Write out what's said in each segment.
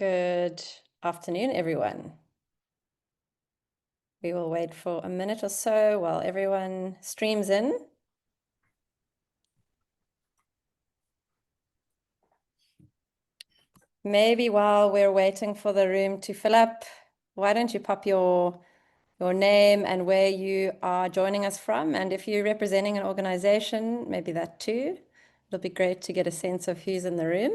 Good afternoon, everyone. We will wait for a minute or so while everyone streams in. Maybe while we're waiting for the room to fill up, why don't you pop your name and where you are joining us from? And if you're representing an organization, maybe that too. It'll be great to get a sense of who's in the room.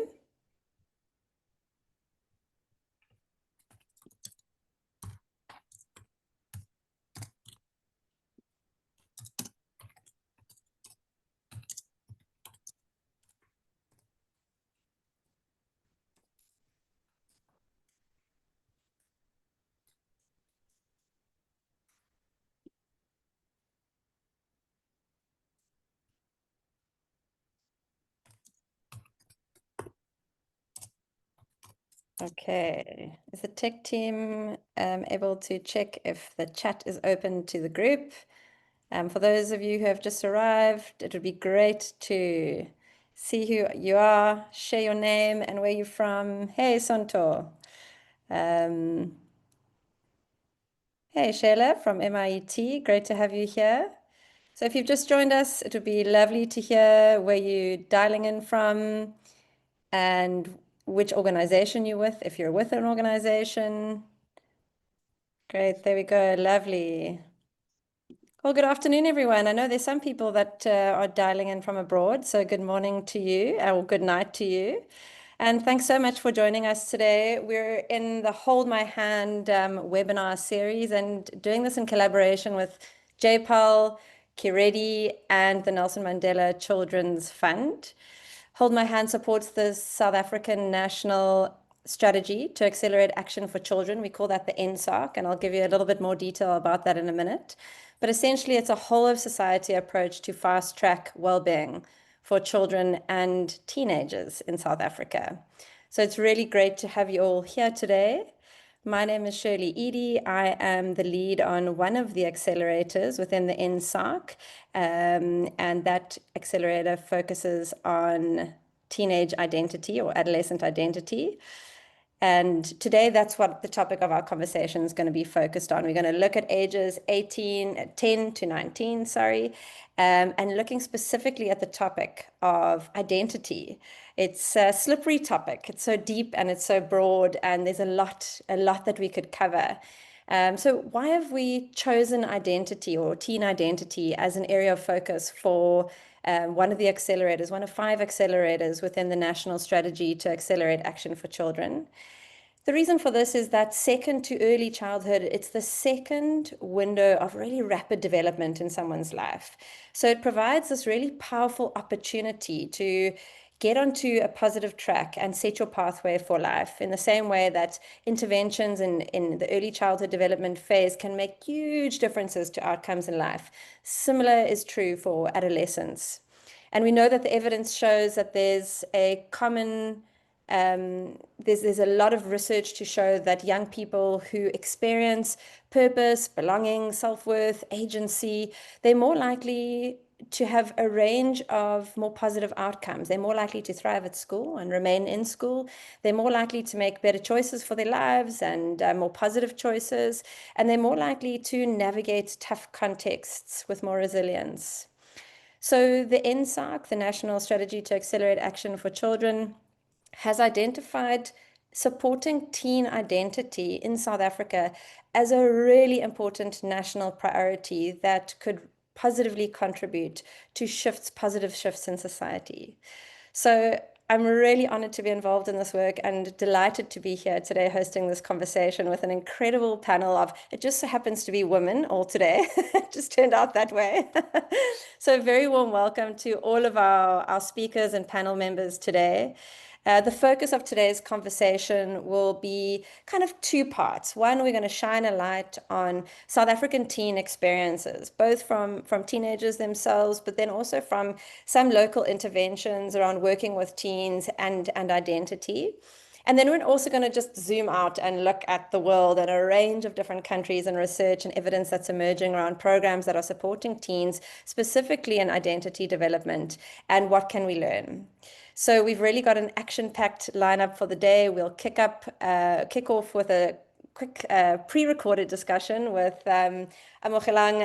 Okay, is the tech team able to check if the chat is open to the group? For those of you who have just arrived, it would be great to see who you are, share your name and where you're from. Hey, Santo. Hey, Shayla from MIET. Great to have you here. So if you've just joined us, it would be lovely to hear where you're dialing in from and which organization you're with, if you're with an organization. Great, there we go, lovely. Well, good afternoon, everyone. I know there's some people that are dialing in from abroad, so good morning to you, or good night to you. And thanks so much for joining us today. We're in the Hold My Hand webinar series and doing this in collaboration with JPAL, Kiredi, and the Nelson Mandela Children's Fund. Hold My Hand supports the South African National Strategy to Accelerate Action for Children. We call that the NSARC, and I'll give you a little bit more detail about that in a minute. But essentially, it's a whole of society approach to fast track well-being for children and teenagers in South Africa. So it's really great to have you all here today. My name is Shirley Edie. I am the lead on one of the accelerators within the NSARC, and that accelerator focuses on teenage identity or adolescent identity. And today, that's what the topic of our conversation is going to be focused on. We're going to look at ages 10 to 19, and looking specifically at the topic of identity. It's a slippery topic. It's so deep and it's so broad, and there's a lot that we could cover. So why have we chosen identity or teen identity as an area of focus for one of the accelerators, one of 5 accelerators within the National Strategy to Accelerate Action for Children? The reason for this is that second to early childhood, it's the second window of really rapid development in someone's life. So it provides this really powerful opportunity to get onto a positive track and set your pathway for life in the same way that interventions in the early childhood development phase can make huge differences to outcomes in life. Similar is true for adolescence. And we know that the evidence shows that there's a common there's a lot of research to show that young people who experience purpose, belonging, self-worth, agency, they're more likely to have a range of more positive outcomes. They're more likely to thrive at school and remain in school. They're more likely to make better choices for their lives and more positive choices. And they're more likely to navigate tough contexts with more resilience. So the NSARC, the National Strategy to Accelerate Action for Children, has identified supporting teen identity in South Africa as a really important national priority that could positively contribute to positive shifts in society. So I'm really honored to be involved in this work and delighted to be here today hosting this conversation with an incredible panel of, it just so happens to be women all today. It just turned out that way. So a very warm welcome to all of our speakers and panel members today. The focus of today's conversation will be kind of 2 parts. One, we're going to shine a light on South African teen experiences, both from teenagers themselves, but then also from some local interventions around working with teens and identity. And then we're also going to just zoom out and look at the world and a range of different countries and research and evidence that's emerging around programs that are supporting teens, specifically in identity development, and what can we learn. So we've really got an action-packed lineup for the day. We'll kick off with a quick pre-recorded discussion with Amogelang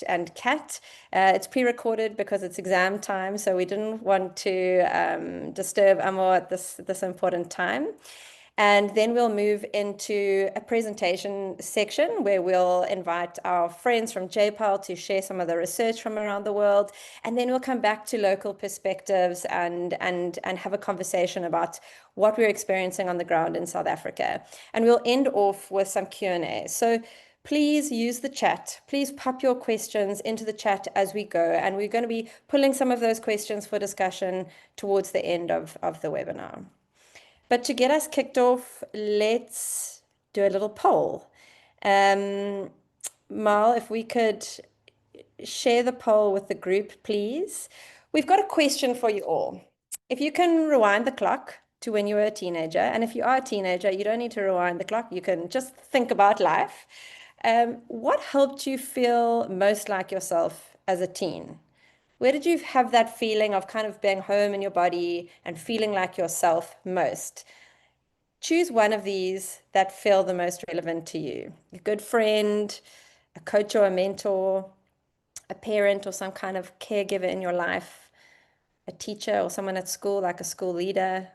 and Kat. It's pre-recorded because it's exam time, so we didn't want to disturb Amo at this important time. And then we'll move into a presentation section where we'll invite our friends from JPAL to share some of the research from around the world. And then we'll come back to local perspectives and have a conversation about what we're experiencing on the ground in South Africa. And we'll end off with some Q&A. So please use the chat. Please pop your questions into the chat as we go. And we're going to be pulling some of those questions for discussion towards the end of the webinar. But to get us kicked off, let's do a little poll. Mal, if we could share the poll with the group, please. We've got a question for you all. If you can rewind the clock to when you were a teenager, and if you are a teenager, you don't need to rewind the clock. You can just think about life. What helped you feel most like yourself as a teen? Where did you have that feeling of kind of being home in your body and feeling like yourself most? Choose one of these that feel the most relevant to you. A good friend, a coach or a mentor, a parent or some kind of caregiver in your life, a teacher or someone at school, like a school leader,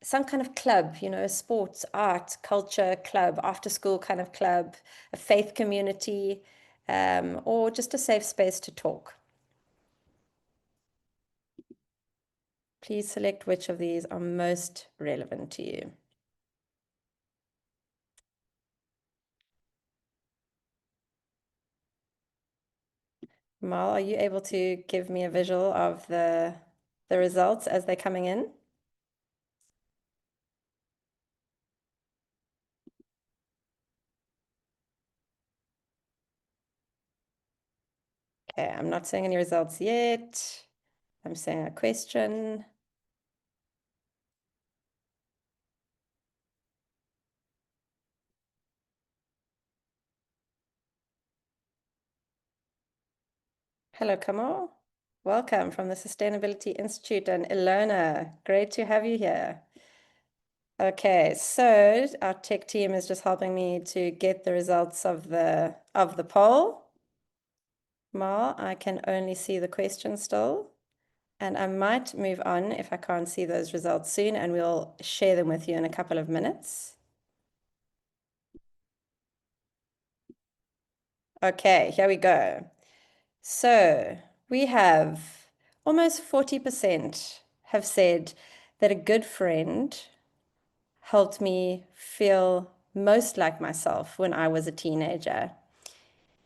some kind of club, sports, art, culture club, after school kind of club, a faith community, or just a safe space to talk. Please select which of these are most relevant to you. Mal, are you able to give me a visual of the results as they're coming in? Okay, I'm not seeing any results yet. I'm seeing a question. Hello, Kamal. Welcome from the Sustainability Institute and Ilona. Great to have you here. Okay, so our tech team is just helping me to get the results of the poll. Mal, I can only see the question still. And I might move on if I can't see those results soon, and we'll share them with you in a couple of minutes. Okay, here we go. So we have almost 40% have said that a good friend helped me feel most like myself when I was a teenager.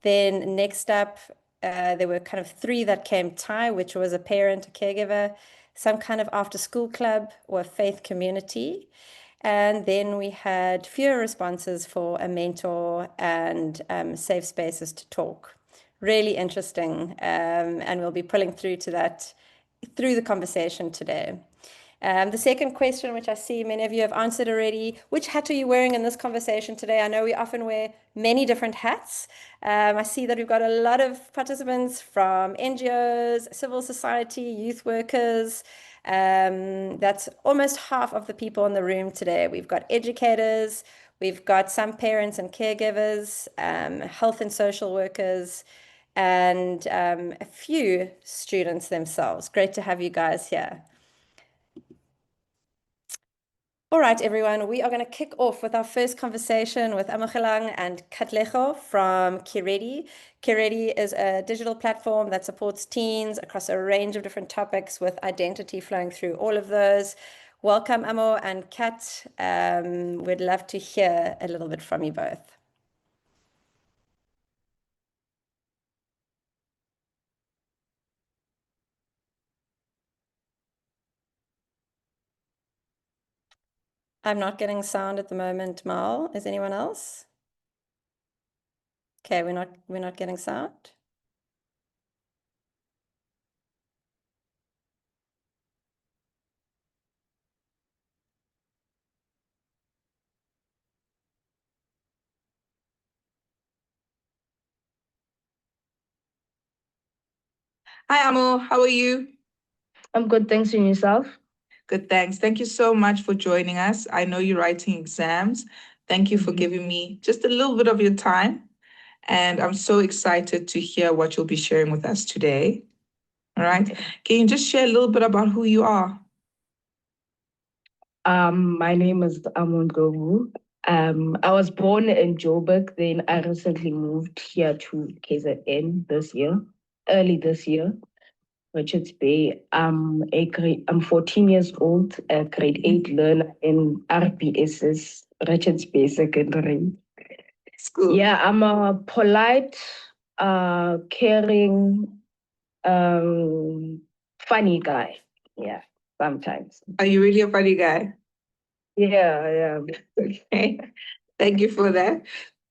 Then next up, there were kind of three that came tie, which was a parent, a caregiver, some kind of after school club or a faith community. And then we had fewer responses for a mentor and safe spaces to talk. Really interesting. And we'll be pulling through to that through the conversation today. The second question, which I see many of you have answered already, which hat are you wearing in this conversation today? I know we often wear many different hats. I see that we've got a lot of participants from NGOs, civil society, youth workers. That's almost half of the people in the room today. We've got educators, we've got some parents and caregivers, health and social workers, and a few students themselves. Great to have you guys here. All right, everyone, we are going to kick off with our first conversation with Amogelang and Katlego from Kiredi. Kiredi is a digital platform that supports teens across a range of different topics with identity flowing through all of those. Welcome, Amo and Kat. We'd love to hear a little bit from you both. I'm not getting sound at the moment, Mal. Is anyone else? Okay, we're not getting sound. Hi, Amo. How are you? I'm good, thanks. And yourself? Good, thanks. Thank you so much for joining us. I know you're writing exams. Thank you for giving me just a little bit of your time. And I'm so excited to hear what you'll be sharing with us today. All right. Can you just share a little bit about who you are? My name is Amungovu. I was born in Joburg, then I recently moved here to KZN this year, early this year, Richards Bay. I'm 14 years old, a grade 8 learner in RBSS, Richards Bay Secondary. School. Yeah, I'm a polite, caring, funny guy. Yeah, sometimes. Are you really a funny guy? Yeah. Okay. Thank you for that.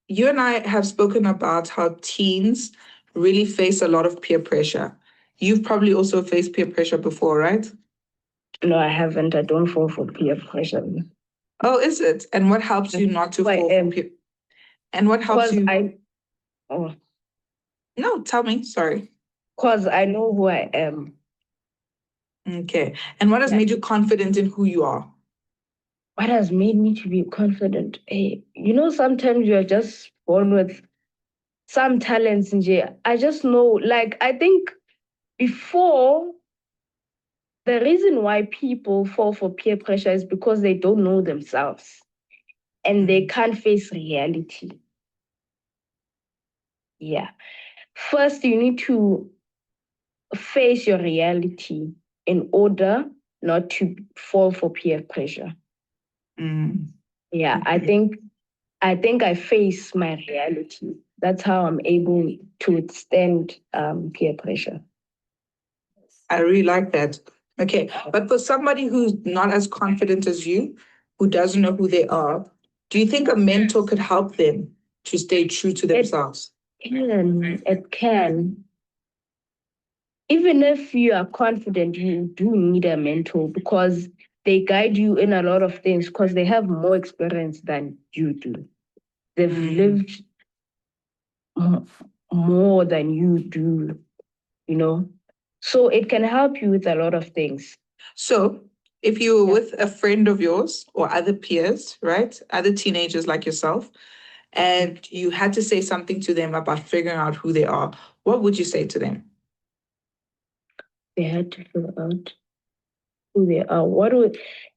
You and I have spoken about how teens really face a lot of peer pressure. You've probably also faced peer pressure before, right? No, I haven't. I don't fall for peer pressure. Oh, is it? And what helps you not to fall for peer? And what helps you? Oh, No, tell me. Sorry. because I know who I am. Okay. And what has made you confident in who you are? What has made me to be confident? Hey, sometimes you're just born with some talents in jail. I just know, like, I think before the reason why people fall for peer pressure is because they don't know themselves and they can't face reality. Yeah. First, you need to face your reality in order not to fall for peer pressure. Yeah, I think I face my reality. That's how I'm able to withstand peer pressure. I really like that. Okay. But for somebody who's not as confident as you, who doesn't know who they are, do you think a mentor could help them to stay true to themselves? It can. Even if you are confident, you do need a mentor because they guide you in a lot of things because they have more experience than you do. They've lived more than you do, you know. So it can help you with a lot of things. So, if you were with a friend of yours or other peers, right? Other teenagers like yourself, and you had to say something to them about figuring out who they are, what would you say to them? They had to figure out who they are.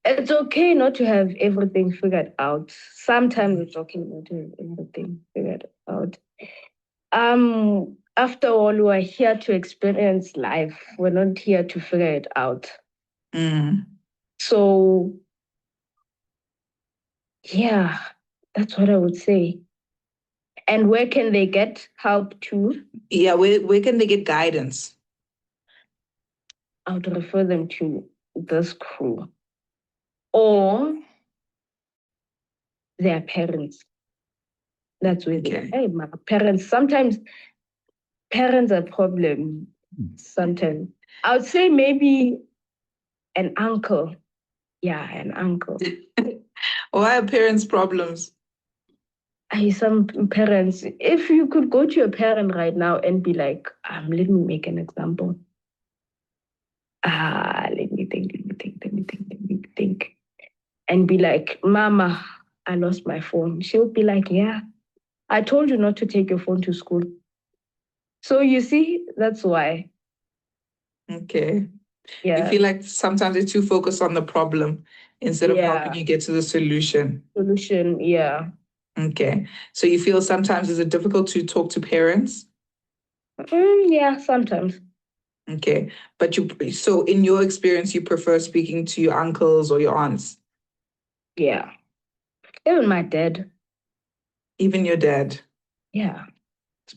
It's okay not to have everything figured out. Sometimes it's okay not to have everything figured out. After all, we're here to experience life. We're not here to figure it out. So yeah, that's what I would say. And where can they get help to? Yeah, where can they get guidance? I would refer them to this crew or their parents. That's where hey, my parents, sometimes parents are a problem. Sometimes I would say maybe an uncle. Yeah, an uncle. Why are parents problems? Some parents, if you could go to your parent right now and be like, let me make an example. Let me think. And be like, Mama, I lost my phone. She'll be like, yeah, I told you not to take your phone to school. So you see, that's why. Okay. Yeah. You feel like sometimes they're too focused on the problem instead of helping you get to the solution. Yeah. Okay. So you feel sometimes is it difficult to talk to parents? Yeah, sometimes. Okay. But so in your experience, you prefer speaking to your uncles or your aunts? Yeah. Even my dad. Even your dad? Yeah.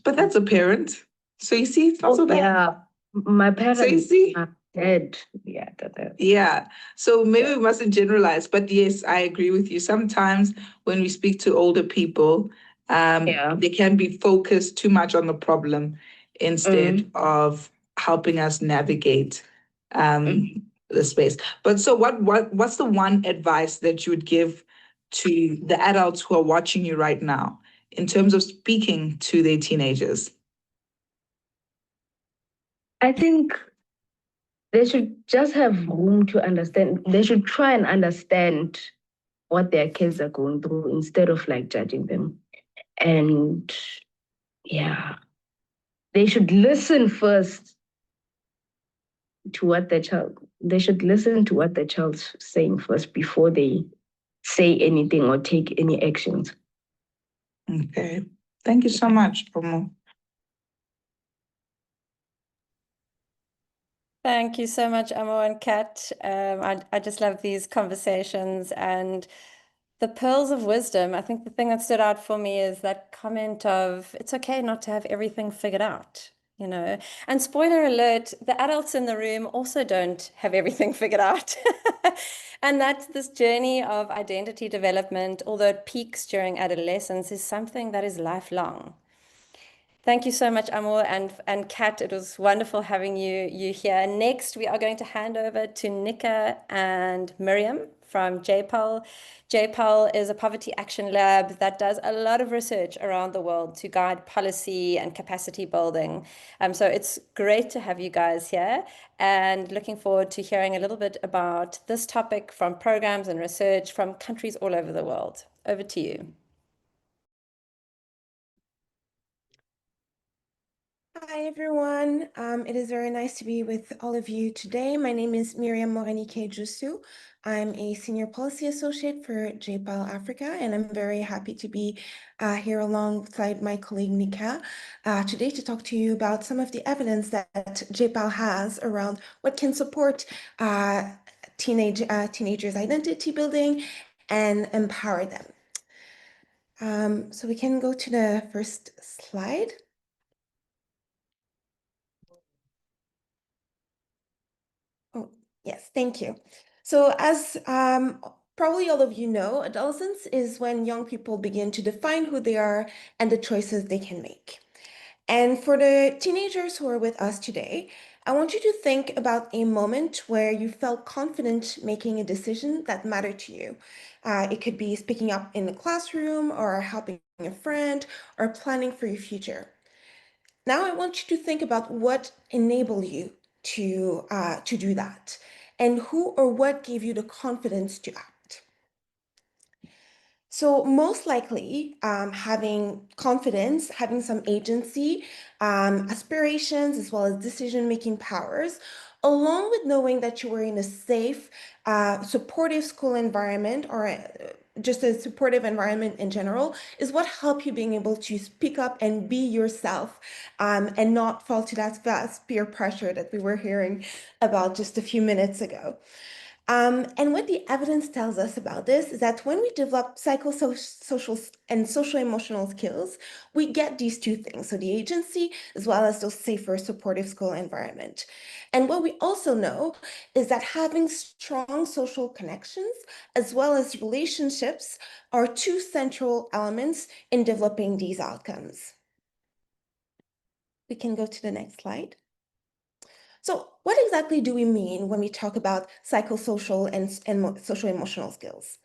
But that's a parent. So you see, it's not so bad. Yeah. My parents. So you see? My dad. Yeah. So maybe we mustn't generalize, but yes, I agree with you. Sometimes when we speak to older people, they can be focused too much on the problem instead of helping us navigate the space. But so what's the one advice that you would give to the adults who are watching you right now in terms of speaking to their teenagers? I think they should just have room to understand. They should try and understand what their kids are going through instead of like judging them. And yeah, they should listen first to what the child, they should listen to what the child's saying first before they say anything or take any actions. Okay. Thank you so much, Omo. Thank you so much, Amo and Kat. I just love these conversations and the pearls of wisdom. I think the thing that stood out for me is that comment of it's okay not to have everything figured out, you know. And spoiler alert, the adults in the room also don't have everything figured out. And that's this journey of identity development, although it peaks during adolescence, is something that is lifelong. Thank you so much, Amor and Kat. It was wonderful having you here. Next, we are going to hand over to Nika and Miriam from JPAL. JPAL is a poverty action lab that does a lot of research around the world to guide policy and capacity building. So it's great to have you guys here and looking forward to hearing a little bit about this topic from programs and research from countries all over the world. Over to you. Hi, everyone. It is very nice to be with all of you today. My name is Miriam Moranike Jusu. I'm a Senior Policy Associate for JPAL Africa, and I'm very happy to be here alongside my colleague Nika today to talk to you about some of the evidence that JPAL has around what can support teenagers' identity building and empower them. So we can go to the first slide. Oh, yes, thank you. So as probably all of you know, adolescence is when young people begin to define who they are and the choices they can make. And for the teenagers who are with us today, I want you to think about a moment where you felt confident making a decision that mattered to you. It could be speaking up in the classroom or helping a friend or planning for your future. Now I want you to think about what enabled you to do that, and who or what gave you the confidence to act. So most likely, having confidence, having some agency, aspirations, as well as decision-making powers, along with knowing that you were in a safe, supportive school environment or just a supportive environment in general, is what helped you being able to speak up and be yourself, and not fall to that fast peer pressure that we were hearing about just a few minutes ago. And what the evidence tells us about this is that when we develop psychosocial and social emotional skills, we get these two things. So the agency, as well as those safer, supportive school environment. And what we also know is that having strong social connections, as well as relationships, are two central elements in developing these outcomes. We can go to the next slide. So what exactly do we mean when we talk about psychosocial and social emotional skills?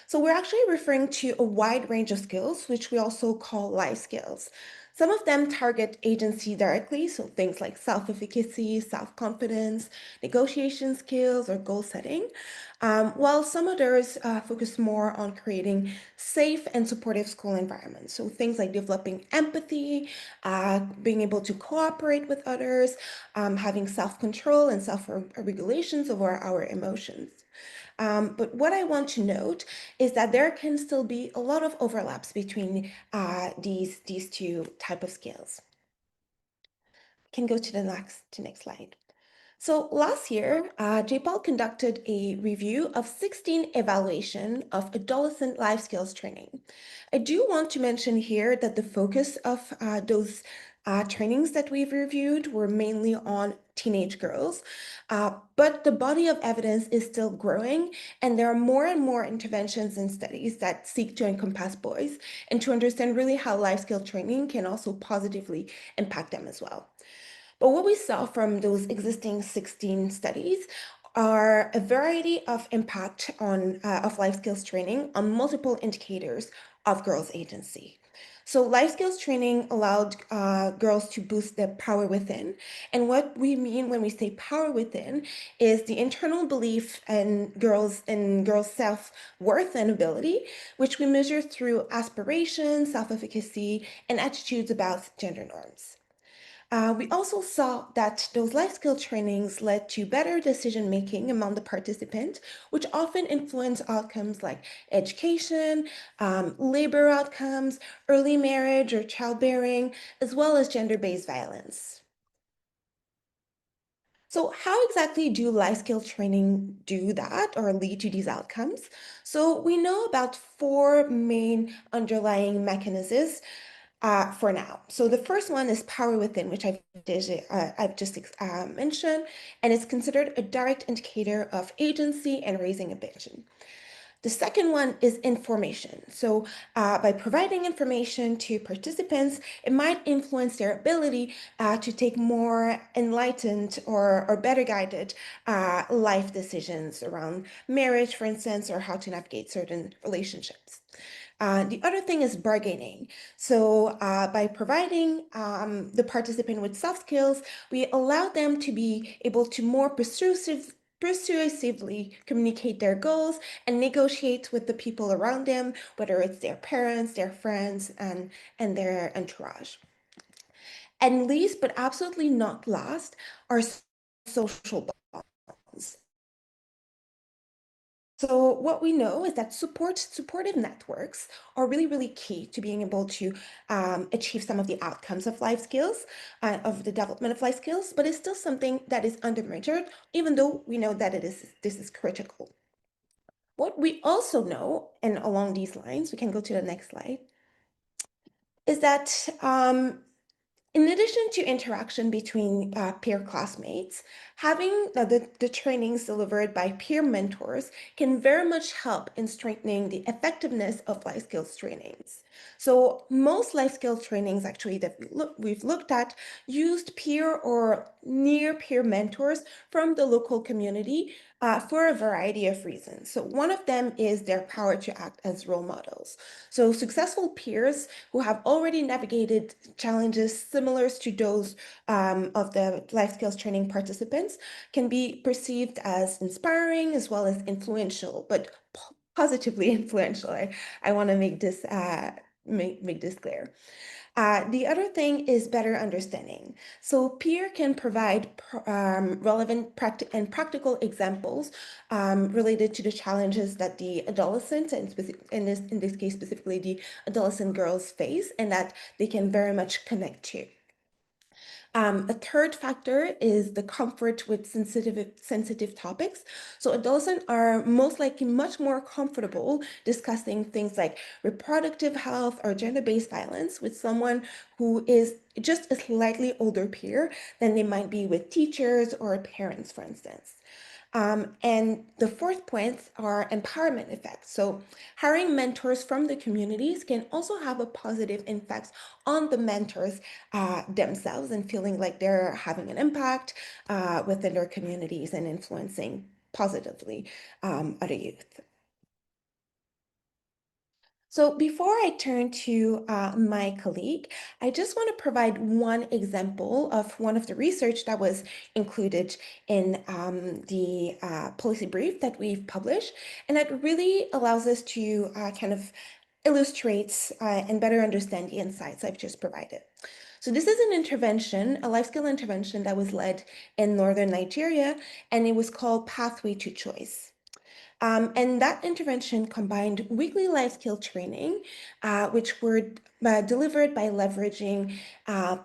So we're actually referring to a wide range of skills, which we also call life skills. Some of them target agency directly, so things like self-efficacy, self-confidence, negotiation skills, or goal setting, while some others focus more on creating safe and supportive school environments. So things like developing empathy, being able to cooperate with others, having self-control and self-regulations over our emotions. But what I want to note is that there can still be a lot of overlaps between these two type of skills. Can go to the next slide. So last year, JPAL conducted a review of 16 evaluation of adolescent life skills training. I do want to mention here that the focus of those trainings that we've reviewed were mainly on teenage girls, but the body of evidence is still growing, and there are more and more interventions and studies that seek to encompass boys and to understand really how life skill training can also positively impact them as well. But what we saw from those existing 16 studies are a variety of impact on of life skills training on multiple indicators of girls' agency. So life skills training allowed girls to boost their power within. And what we mean when we say power within is the internal belief in girls' self-worth and ability, which we measure through aspiration, self-efficacy, and attitudes about gender norms. We also saw that those life skill trainings led to better decision making among the participants, which often influence outcomes like education, labor outcomes, early marriage or childbearing, as well as gender-based violence. So how exactly do life skill training do that or lead to these outcomes? So we know about four main underlying mechanisms for now. So the first one is power within, which I've just mentioned, and it's considered a direct indicator of agency and raising ambition. The second one is information. So by providing information to participants, it might influence their ability to take more enlightened or better guided life decisions around marriage, for instance, or how to navigate certain relationships. The other thing is bargaining. So by providing the participant with soft skills, we allow them to be able to more persuasively communicate their goals and negotiate with the people around them, whether it's their parents, their friends, and their entourage. And least but absolutely not last are social bonds. So what we know is that supportive networks are really, really key to being able to achieve some of the outcomes of life skills, of the development of life skills, but it's still something that is under-measured, even though we know that this is critical. What we also know, and along these lines, we can go to the next slide, is that in addition to interaction between peer classmates, having the trainings delivered by peer mentors can very much help in strengthening the effectiveness of life skills trainings. So most life skills trainings actually that we've looked at used peer or near peer mentors from the local community for a variety of reasons. So one of them is their power to act as role models. So successful peers who have already navigated challenges similar to those of the life skills training participants can be perceived as inspiring as well as influential, but positively influential. I want to make this make this clear. The other thing is better understanding. So peer can provide relevant and practical examples related to the challenges that the adolescent, and in this case specifically the adolescent girls face, and that they can very much connect to. A third factor is the comfort with sensitive topics. So adolescents are most likely much more comfortable discussing things like reproductive health or gender-based violence with someone who is just a slightly older peer than they might be with teachers or parents, for instance. And the fourth point are empowerment effects. So hiring mentors from the communities can also have a positive impact on the mentors themselves and feeling like they're having an impact within their communities and influencing positively other youth. So before I turn to my colleague, I just want to provide one example of one of the research that was included in the policy brief that we've published, and that really allows us to kind of illustrate and better understand the insights I've just provided. So this is an intervention, a life skill intervention that was led in northern Nigeria, and it was called Pathway to Choice. And that intervention combined weekly life skill training, which were delivered by leveraging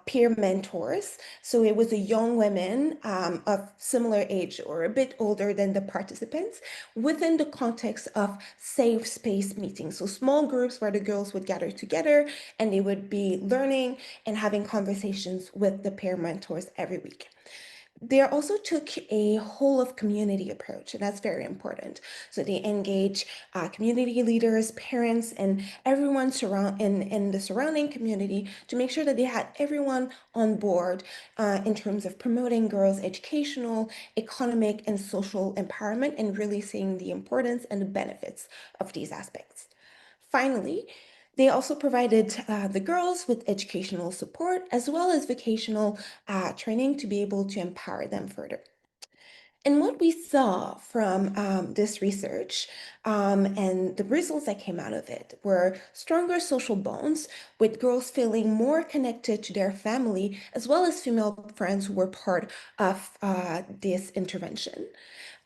peer mentors. So it was a young women of similar age or a bit older than the participants within the context of safe space meetings. So small groups where the girls would gather together and they would be learning and having conversations with the peer mentors every week. They also took a whole of community approach, and that's very important. So they engage community leaders, parents, and everyone in the surrounding community to make sure that they had everyone on board in terms of promoting girls' educational, economic, and social empowerment, and really seeing the importance and the benefits of these aspects. Finally, They also provided the girls with educational support as well as vocational training to be able to empower them further. And what we saw from this research and the results that came out of it were stronger social bonds, with girls feeling more connected to their family, as well as female friends who were part of this intervention.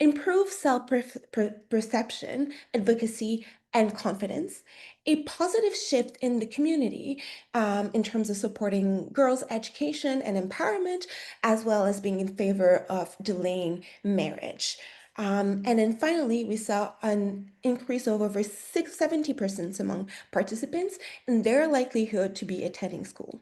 Improved self-perception, advocacy, and confidence, a positive shift in the community in terms of supporting girls' education and empowerment, as well as being in favor of delaying marriage. And then finally, we saw an increase of over 70% among participants in their likelihood to be attending school.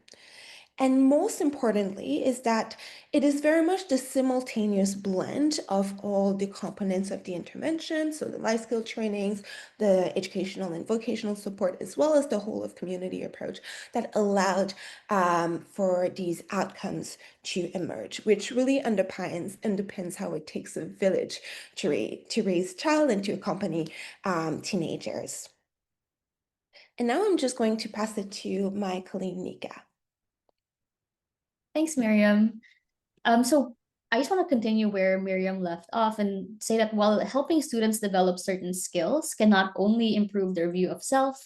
And most importantly is that it is very much the simultaneous blend of all the components of the intervention, so the life skill trainings, the educational and vocational support, as well as the whole of community approach that allowed for these outcomes to emerge, which really underpins how it takes a village to raise child and to accompany teenagers. And now I'm just going to pass it to my colleague, Nika. Thanks, Miriam. So I just want to continue where Miriam left off and say that while helping students develop certain skills can not only improve their view of self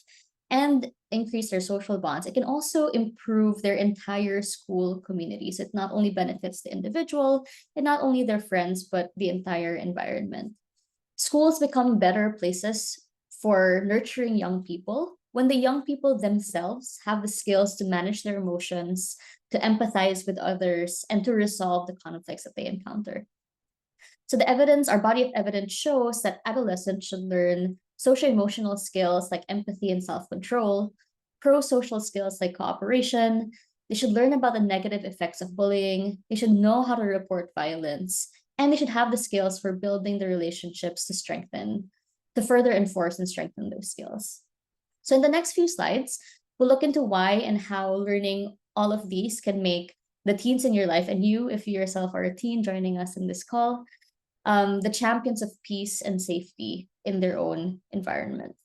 and increase their social bonds, it can also improve their entire school communities. It not only benefits the individual and not only their friends, but the entire environment. Schools become better places for nurturing young people when the young people themselves have the skills to manage their emotions, to empathize with others, and to resolve the conflicts that they encounter. So our body of evidence shows that adolescents should learn social-emotional skills like empathy and self-control, pro-social skills like cooperation. They should learn about the negative effects of bullying. They should know how to report violence, and they should have the skills for building the relationships to further enforce and strengthen those skills. So in the next few slides, we'll look into why and how learning all of these can make the teens in your life, and you, if you yourself are a teen joining us in this call, the champions of peace and safety in their own environment.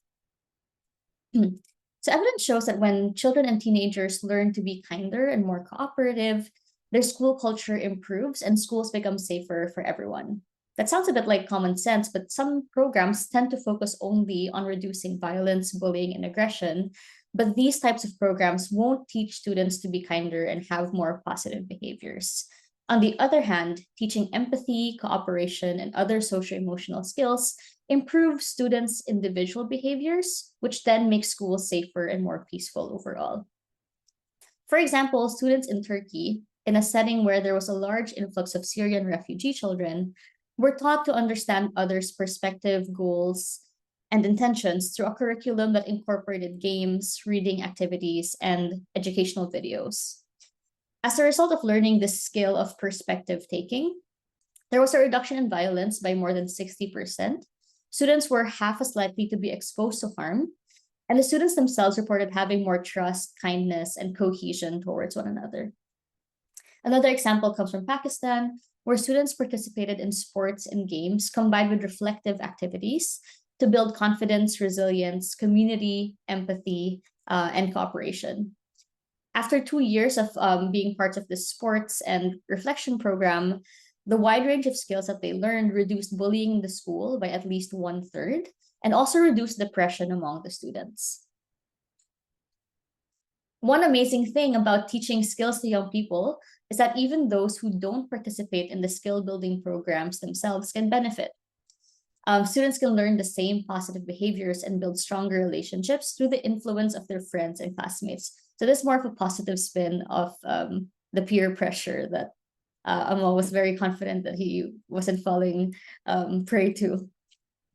So evidence shows that when children and teenagers learn to be kinder and more cooperative, their school culture improves and schools become safer for everyone. That sounds a bit like common sense, but some programs tend to focus only on reducing violence, bullying, and aggression. But these types of programs won't teach students to be kinder and have more positive behaviors. On the other hand, teaching empathy, cooperation, and other social-emotional skills improves students' individual behaviors, which then makes schools safer and more peaceful overall. For example, students in Turkey, in a setting where there was a large influx of Syrian refugee children, were taught to understand others' perspective, goals, and intentions through a curriculum that incorporated games, reading activities, and educational videos. As a result of learning this skill of perspective taking, there was a reduction in violence by more than 60%. Students were half as likely to be exposed to harm, and the students themselves reported having more trust, kindness, and cohesion towards one another. Another example comes from Pakistan, where students participated in sports and games combined with reflective activities to build confidence, resilience, community, empathy, and cooperation. After 2 years of being part of this sports and reflection program, the wide range of skills that they learned reduced bullying in the school by at least 1/3 and also reduced depression among the students. One amazing thing about teaching skills to young people is that even those who don't participate in the skill building programs themselves can benefit. Students can learn the same positive behaviors and build stronger relationships through the influence of their friends and classmates. So this is more of a positive spin of the peer pressure that Amal was very confident that he wasn't falling prey to.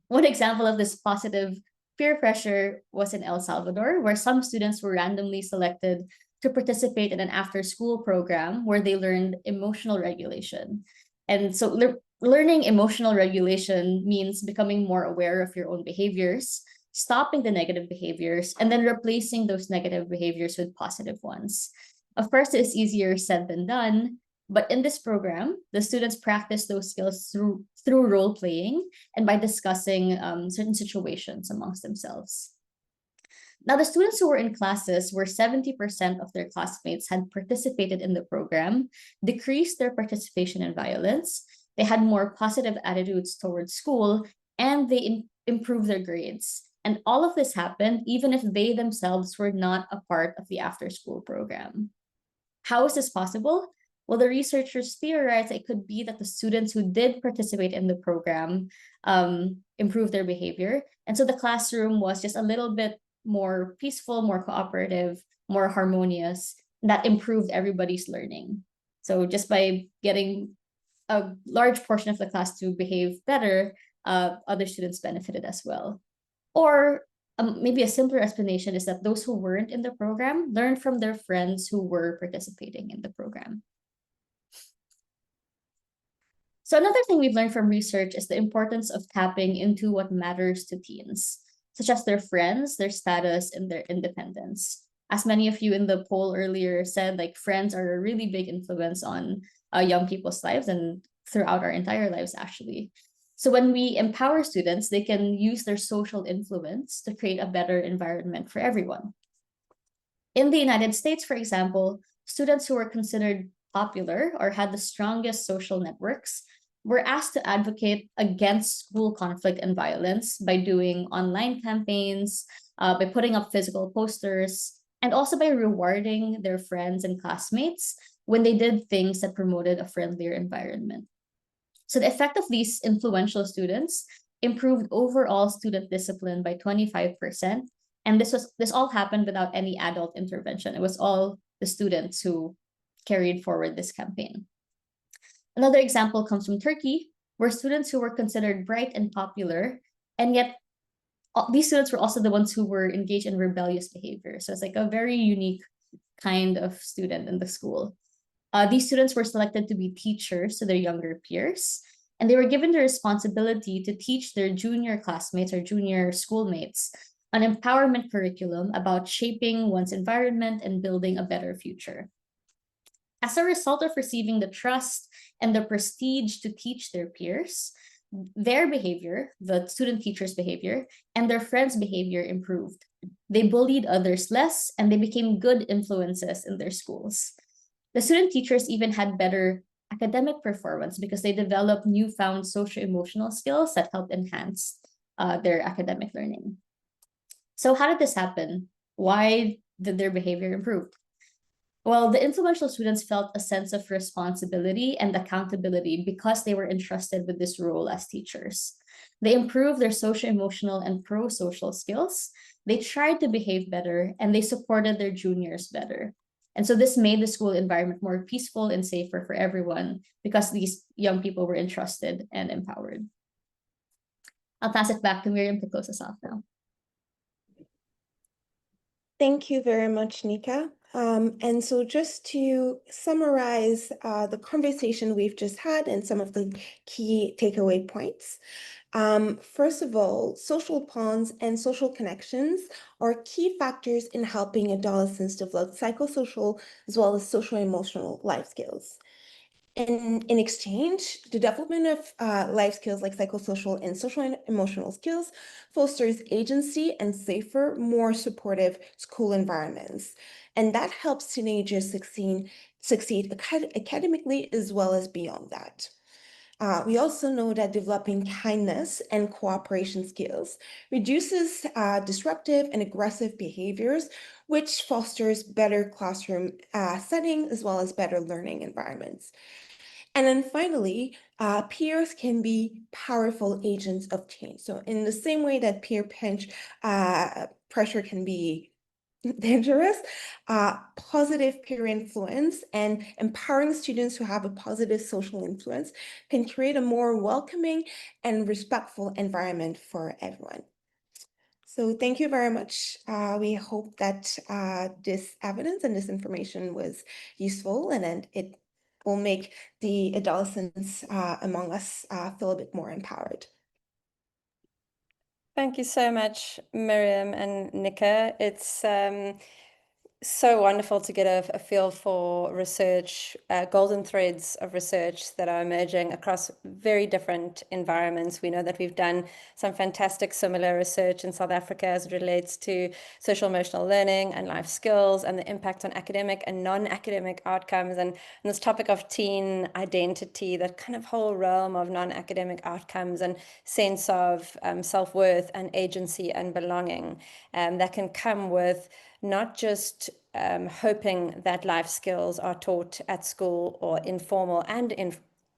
One example of this positive peer pressure was in El Salvador, where some students were randomly selected to participate in an after-school program where they learned emotional regulation. And so learning emotional regulation means becoming more aware of your own behaviors, stopping the negative behaviors, and then replacing those negative behaviors with positive ones. Of course, it is easier said than done, but in this program, the students practice those skills through role playing and by discussing certain situations amongst themselves. Now, the students who were in classes where 70% of their classmates had participated in the program decreased their participation in violence. They had more positive attitudes towards school, and they improved their grades. And all of this happened even if they themselves were not a part of the after school program. How is this possible? Well, the researchers theorize it could be that the students who did participate in the program improved their behavior. And so the classroom was just a little bit more peaceful, more cooperative, more harmonious. That improved everybody's learning. So just by getting a large portion of the class to behave better, other students benefited as well. Or maybe a simpler explanation is that those who weren't in the program learned from their friends who were participating in the program. So another thing we've learned from research is the importance of tapping into what matters to teens, such as their friends, their status, and their independence. As many of you in the poll earlier said, like friends are a really big influence on young people's lives and throughout our entire lives, actually. So when we empower students, they can use their social influence to create a better environment for everyone. In the United States, for example, students who were considered popular or had the strongest social networks were asked to advocate against school conflict and violence by doing online campaigns, by putting up physical posters, and also by rewarding their friends and classmates when they did things that promoted a friendlier environment. So the effect of these influential students improved overall student discipline by 25%. And this all happened without any adult intervention. It was all the students who carried forward this campaign. Another example comes from Turkey, where students who were considered bright and popular, and yet these students were also the ones who were engaged in rebellious behavior. So it's like a very unique kind of student in the school. These students were selected to be teachers to their younger peers, and they were given the responsibility to teach their junior classmates or junior schoolmates an empowerment curriculum about shaping one's environment and building a better future. As a result of receiving the trust and the prestige to teach their peers, their behavior, the student teacher's behavior, and their friends' behavior improved. They bullied others less, and they became good influences in their schools. The student teachers even had better academic performance because they developed newfound socio-emotional skills that helped enhance their academic learning. So how did this happen? Why did their behavior improve? Well, the influential students felt a sense of responsibility and accountability because they were entrusted with this role as teachers. They improved their socio-emotional and pro-social skills. They tried to behave better, and they supported their juniors better. And so this made the school environment more peaceful and safer for everyone because these young people were entrusted and empowered. I'll pass it back to Miriam to close us off now. Thank you very much, Nika. And so just to summarize the conversation we've just had and some of the key takeaway points. First of all, social bonds and social connections are key factors in helping adolescents develop psychosocial as well as social-emotional life skills. In exchange, the development of life skills like psychosocial and social and emotional skills fosters agency and safer, more supportive school environments. And that helps teenagers succeed academically as well as beyond that. We also know that developing kindness and cooperation skills reduces disruptive and aggressive behaviors, which fosters better classroom setting as well as better learning environments. And then finally, peers can be powerful agents of change. So in the same way that pressure can be dangerous, positive peer influence and empowering students who have a positive social influence can create a more welcoming and respectful environment for everyone. So thank you very much. We hope that this evidence and this information was useful and it will make the adolescents among us feel a bit more empowered. Thank you so much, Miriam and Nika. so wonderful to get a feel for research, golden threads of research that are emerging across very different environments. We know that we've done some fantastic similar research in South Africa as it relates to social emotional learning and life skills and the impact on academic and non-academic outcomes. And this topic of teen identity, that kind of whole realm of non-academic outcomes and sense of self-worth and agency and belonging that can come with not just hoping that life skills are taught at school or informal and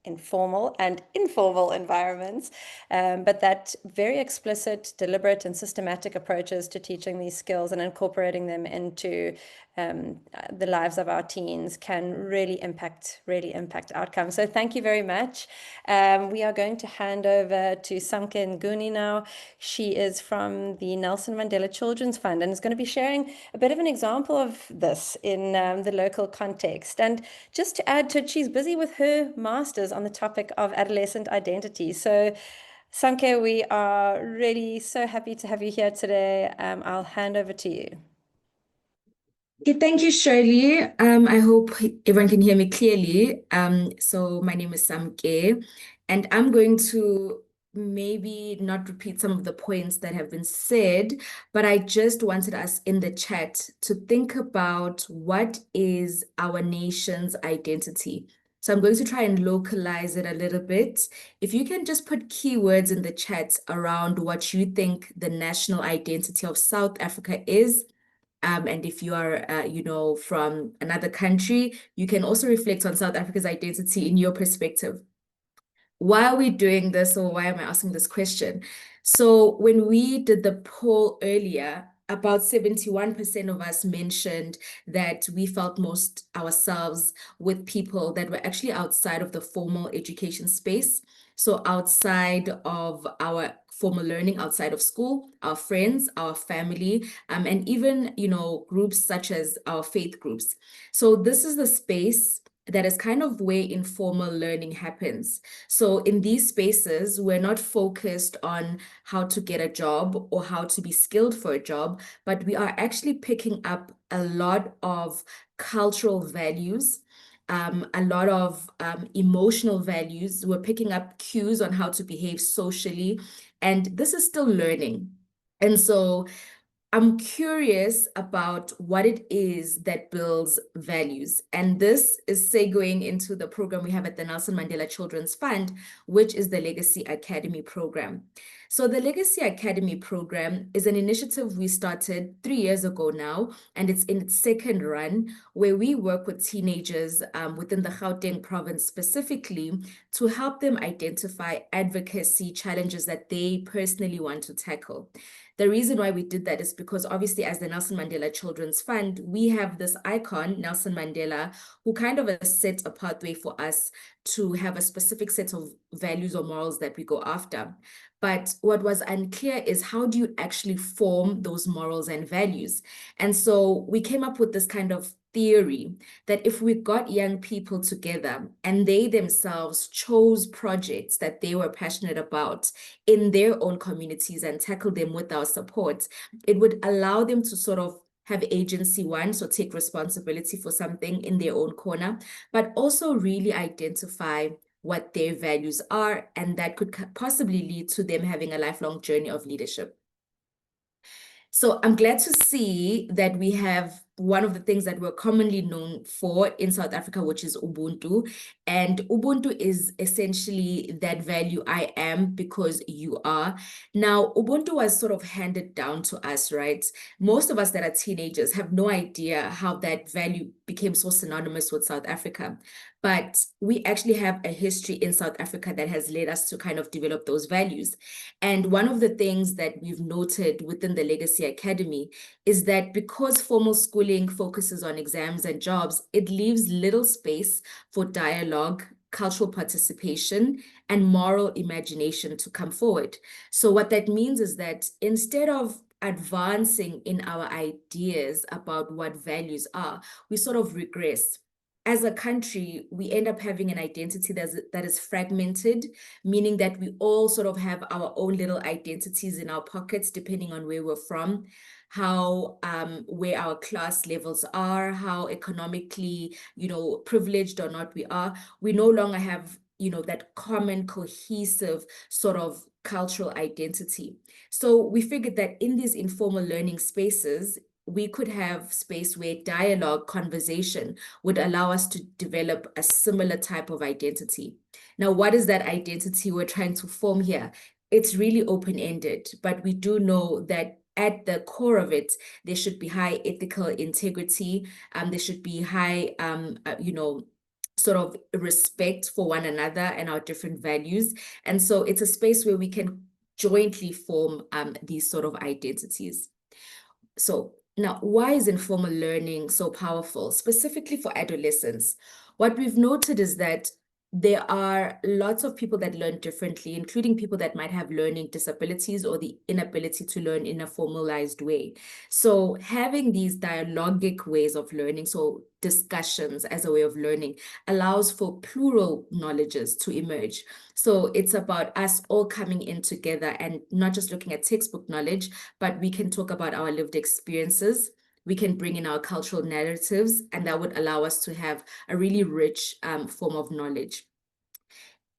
informal environments, but that very explicit, deliberate, and systematic approaches to teaching these skills and incorporating them into the lives of our teens can really impact outcomes. So thank you very much. We are going to hand over to Samke Nguni now. She is from the Nelson Mandela Children's Fund and is going to be sharing a bit of an example of this in the local context. And just to add to it, she's busy with her master's on the topic of adolescent identity. So Samke, we are really so happy to have you here today. I'll hand over to you. Okay, thank you, Shirley. I hope everyone can hear me clearly. So my name is Samke, and I'm going to maybe not repeat some of the points that have been said, but I just wanted us in the chat to think about what is our nation's identity. So I'm going to try and localize it a little bit. If you can just put keywords in the chat around what you think the national identity of South Africa is. And if you are, from another country, you can also reflect on South Africa's identity in your perspective. Why are we doing this, or why am I asking this question? So when we did the poll earlier, about 71% of us mentioned that we felt most ourselves with people that were actually outside of the formal education space. So outside of our formal learning, outside of school, our friends, our family, and even, groups such as our faith groups. So this is the space that is kind of where informal learning happens. So in these spaces, we're not focused on how to get a job or how to be skilled for a job, but we are actually picking up a lot of cultural values, a lot of emotional values. We're picking up cues on how to behave socially, and this is still learning. And so I'm curious about what it is that builds values. And this is segueing into the program we have at the Nelson Mandela Children's Fund, which is the Legacy Academy program. So the Legacy Academy program is an initiative we started 3 years ago now, and it's in its second run, where we work with teenagers within the Gauteng province specifically to help them identify advocacy challenges that they personally want to tackle. The reason why we did that is because obviously as the Nelson Mandela Children's Fund, we have this icon, Nelson Mandela, who kind of has set a pathway for us to have a specific set of values or morals that we go after. But what was unclear is how do you actually form those morals and values? And so we came up with this kind of theory that if we got young people together and they themselves chose projects that they were passionate about in their own communities and tackle them with our support, it would allow them to sort of have agency, one, so take responsibility for something in their own corner, but also really identify what their values are, and that could possibly lead to them having a lifelong journey of leadership. So I'm glad to see that we have one of the things that we're commonly known for in South Africa, which is Ubuntu. And Ubuntu is essentially that value, I am because you are. Now, Ubuntu was sort of handed down to us, right? Most of us that are teenagers have no idea how that value became so synonymous with South Africa. But we actually have a history in South Africa that has led us to kind of develop those values. And one of the things that we've noted within the Legacy Academy is that because formal schooling focuses on exams and jobs, it leaves little space for dialogue, cultural participation, and moral imagination to come forward. So what that means is that instead of advancing in our ideas about what values are, we sort of regress. as a country, we end up having an identity that is fragmented, meaning that we all sort of have our own little identities in our pockets, depending on where we're from, how where our class levels are, how economically, privileged or not we are. We no longer have, that common cohesive sort of cultural identity. So we figured that in these informal learning spaces, we could have space where dialogue, conversation would allow us to develop a similar type of identity. Now, what is that identity we're trying to form here? It's really open-ended, but we do know that at the core of it, there should be high ethical integrity. There should be high, sort of respect for one another and our different values. And so it's a space where we can jointly form these sort of identities. So now, why is informal learning so powerful, specifically for adolescents? What we've noted is that there are lots of people that learn differently, including people that might have learning disabilities or the inability to learn in a formalized way. So having these dialogic ways of learning, so discussions as a way of learning, allows for plural knowledges to emerge. So it's about us all coming in together and not just looking at textbook knowledge, but we can talk about our lived experiences. We can bring in our cultural narratives, and that would allow us to have a really rich form of knowledge.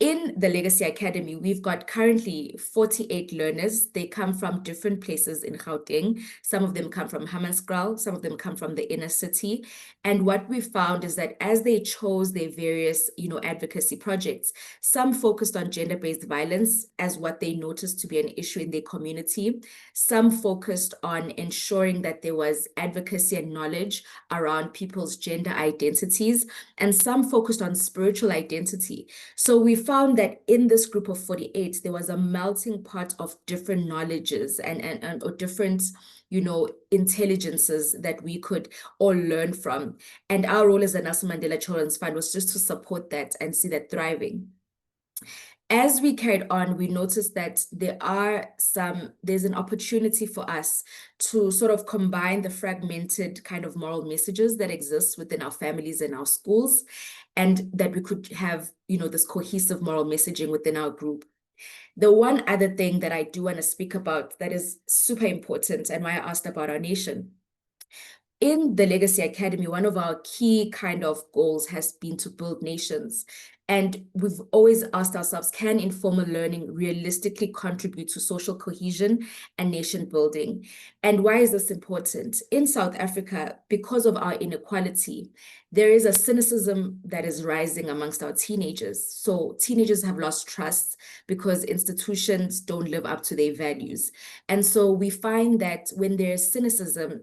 In the Legacy Academy, we've got currently 48 learners. They come from different places in Gauteng. Some of them come from Hammanskraal, some of them come from the inner city. And what we found is that as they chose their various, advocacy projects, some focused on gender-based violence as what they noticed to be an issue in their community. Some focused on ensuring that there was advocacy and knowledge around people's gender identities, and some focused on spiritual identity. So we found that in this group of 48, there was a melting pot of different knowledges and or different, intelligences that we could all learn from. And our role as the Nelson Mandela Children's Fund was just to support that and see that thriving. As we carried on, we noticed that there's an opportunity for us to sort of combine the fragmented kind of moral messages that exist within our families and our schools, and that we could have, this cohesive moral messaging within our group. The one other thing that I do want to speak about that is super important and why I asked about our nation. In the Legacy Academy, one of our key kind of goals has been to build nations. And we've always asked ourselves, can informal learning realistically contribute to social cohesion and nation building? And why is this important? In South Africa, because of our inequality, there is a cynicism that is rising amongst our teenagers. So teenagers have lost trust because institutions don't live up to their values. And so we find that when there's cynicism,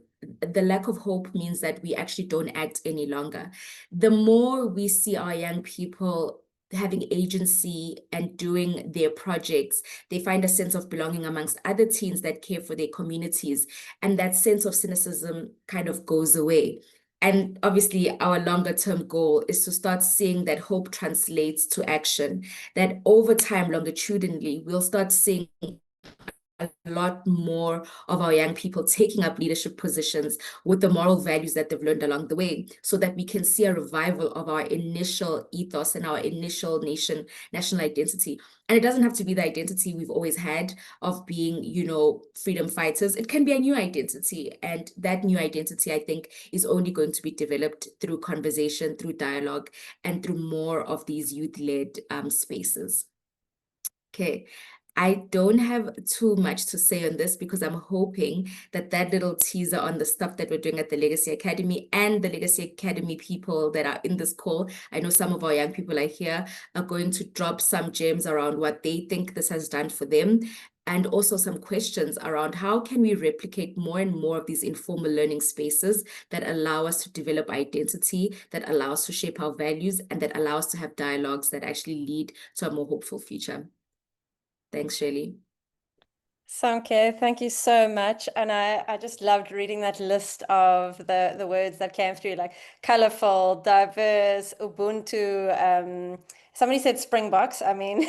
the lack of hope means that we actually don't act any longer. The more we see our young people having agency and doing their projects, they find a sense of belonging amongst other teens that care for their communities. And that sense of cynicism kind of goes away. And obviously, our longer term goal is to start seeing that hope translates to action, that over time, longitudinally, we'll start seeing a lot more of our young people taking up leadership positions with the moral values that they've learned along the way, so that we can see a revival of our initial ethos and our initial national identity. And it doesn't have to be the identity we've always had of being, freedom fighters. It can be a new identity. And that new identity, I think, is only going to be developed through conversation, through dialogue, and through more of these youth-led spaces. Okay. I don't have too much to say on this because I'm hoping that little teaser on the stuff that we're doing at the Legacy Academy and the Legacy Academy people that are in this call, I know some of our young people are here, are going to drop some gems around what they think this has done for them, and also some questions around how can we replicate more and more of these informal learning spaces that allow us to develop identity, that allow us to shape our values, and that allow us to have dialogues that actually lead to a more hopeful future. Thanks, Shirley. Samke, thank you so much. And I just loved reading that list of the words that came through, like colorful, diverse, Ubuntu, somebody said Springboks. I mean,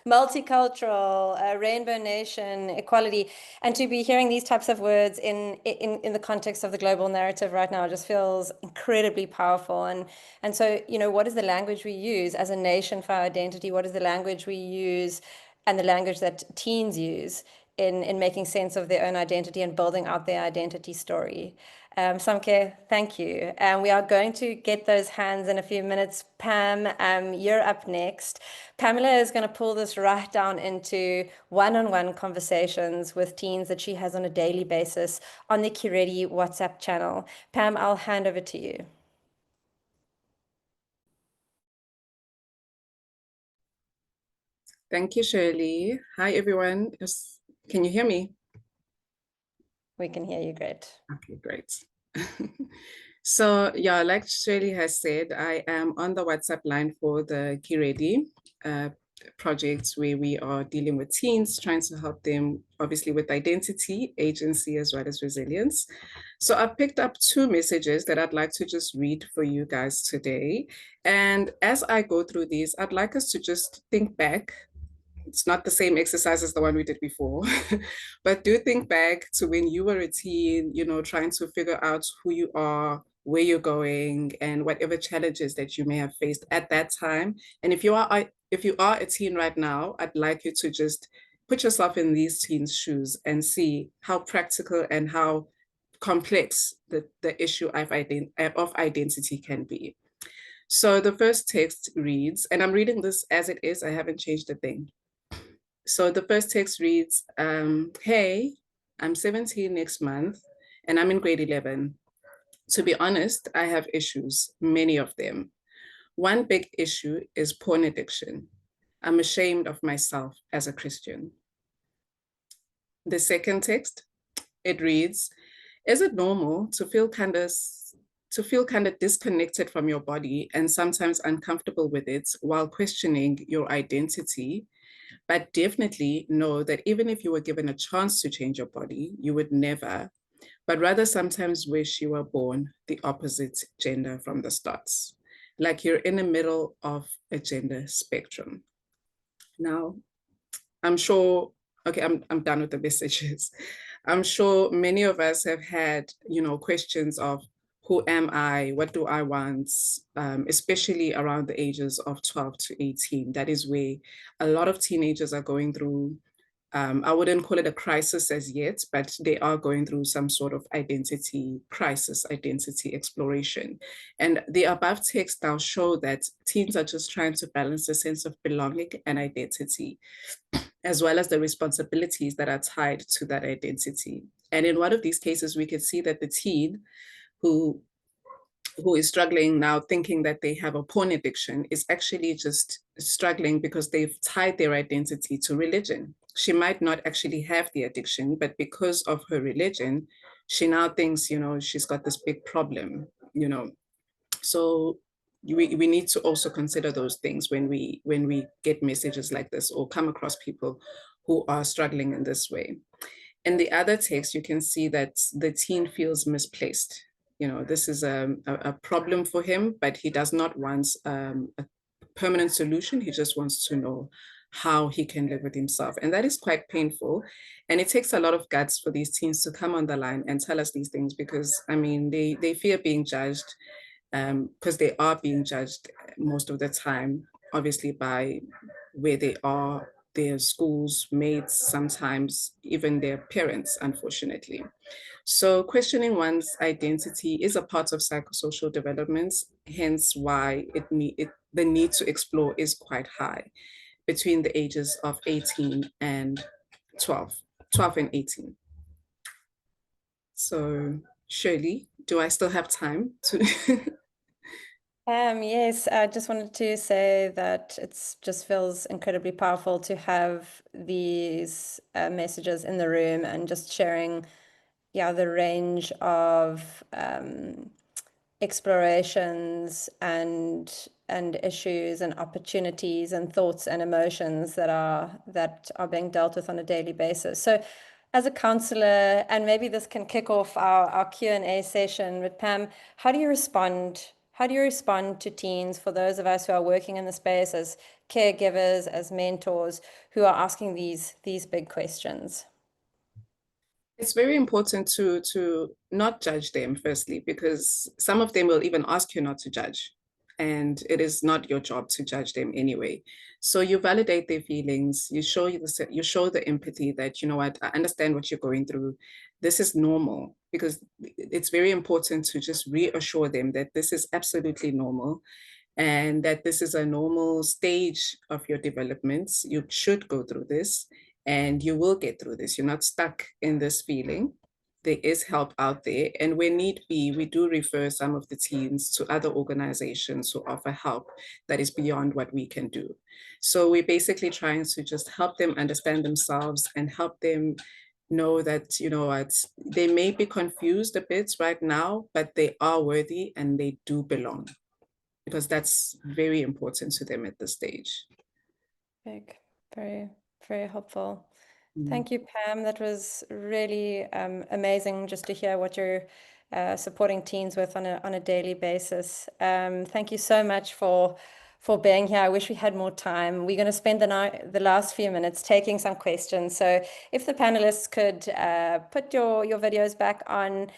multicultural, rainbow nation, equality, and to be hearing these types of words in the context of the global narrative right now just feels incredibly powerful. And so, you know, what is the language we use as a nation for our identity? What is the language we use and the language that teens use in making sense of their own identity and building out their identity story? Samke, thank you. We are going to get those hands in a few minutes. Pam, you're up next. Pamela is going to pull this right down into one-on-one conversations with teens that she has on a daily basis on the Kiredi WhatsApp channel. Pam, I'll hand over to you. Thank you, Shirley. Hi, everyone. Can you hear me? We can hear you great. Okay, great. So yeah, like Shirley has said, I am on the WhatsApp line for the Kiredi project where we are dealing with teens, trying to help them obviously with identity, agency, as well as resilience. So I've picked up 2 messages that I'd like to just read for you guys today. And as I go through these, I'd like us to just think back. It's not the same exercise as the one we did before, but do think back to when you were a teen, you know, trying to figure out who you are, where you're going, and whatever challenges that you may have faced at that time. And if you are a teen right now, I'd like you to just put yourself in these teens' shoes and see how practical and how complex the issue of identity can be. So the first text reads, and I'm reading this as it is, I haven't changed a thing. So the first text reads, hey, I'm 17 next month and I'm in grade 11. To be honest, I have issues, many of them. One big issue is porn addiction. I'm ashamed of myself as a Christian. The second text, it reads, is it normal to feel kind of disconnected from your body and sometimes uncomfortable with it while questioning your identity? But definitely know that even if you were given a chance to change your body, you would never, but rather sometimes wish you were born the opposite gender from the start, like you're in the middle of a gender spectrum. Now, I'm sure, okay, I'm done with the messages. I'm sure many of us have had, you know, questions of who am I? What do I want? Especially around the ages of 12 to 18. That is where a lot of teenagers are going through, I wouldn't call it a crisis as yet, but they are going through some sort of identity crisis, identity exploration. And the above text now show that teens are just trying to balance a sense of belonging and identity, as well as the responsibilities that are tied to that identity. And in one of these cases, we could see that the teen who is struggling now thinking that they have a porn addiction is actually just struggling because they've tied their identity to religion. She might not actually have the addiction, but because of her religion, she now thinks, you know, she's got this big problem, you know. So we need to also consider those things when we get messages like this or come across people who are struggling in this way. In the other text, you can see that the teen feels misplaced. You know, this is a problem for him, but he does not want a permanent solution. He just wants to know how he can live with himself. And that is quite painful. And it takes a lot of guts for these teens to come on the line and tell us these things because, I mean, they fear being judged because they are being judged most of the time, obviously by where they are, their schools, mates, sometimes even their parents, unfortunately. So questioning one's identity is a part of psychosocial development, hence why the need to explore is quite high between the ages of 18 and 12 and 18. So Shirley, do I still have time to? Yes, I just wanted to say that it just feels incredibly powerful to have these messages in the room and just sharing, yeah, the range of explorations and issues and opportunities and thoughts and emotions that are being dealt with on a daily basis. So as a counselor, and maybe this can kick off our Q&A session with Pam, how do you respond how do you respond to teens, for those of us who are working in the space as caregivers, as mentors, who are asking these big questions? It's very important to not judge them, firstly, because some of them will even ask you not to judge. And it is not your job to judge them anyway. So you validate their feelings, you show the empathy that, you know what, I understand what you're going through. This is normal, because it's very important to just reassure them that this is absolutely normal and that this is a normal stage of your development. You should go through this and you will get through this. You're not stuck in this feeling. There is help out there. And when need be, we do refer some of the teens to other organizations who offer help that is beyond what we can do. So we're basically trying to just help them understand themselves and help them know that, you know what, they may be confused a bit right now, but they are worthy and they do belong, because that's very important to them at this stage. Big, very, very helpful. Mm. Thank you, Pam. That was really amazing just to hear what you're supporting teens with on a daily basis. Thank you so much for being here. I wish we had more time. We're going to spend the last few minutes taking some questions. So if the panelists could put your videos back on.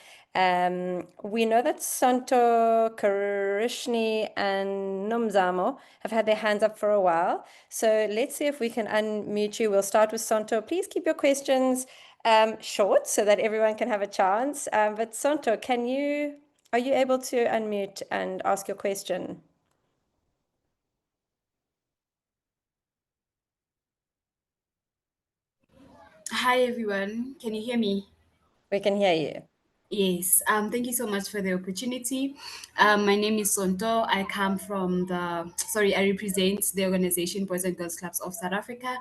We know that Santo, Karishni, and Nomzamo have had their hands up for a while. So let's see if we can unmute you. We'll start with Santo. Please keep your questions short so that everyone can have a chance. But Santo, are you able to unmute and ask your question? Hi everyone, can you hear me? We can hear you. Yes, thank you so much for the opportunity. My name is Sonto. I come from I represent the organization Boys and Girls Clubs of South Africa,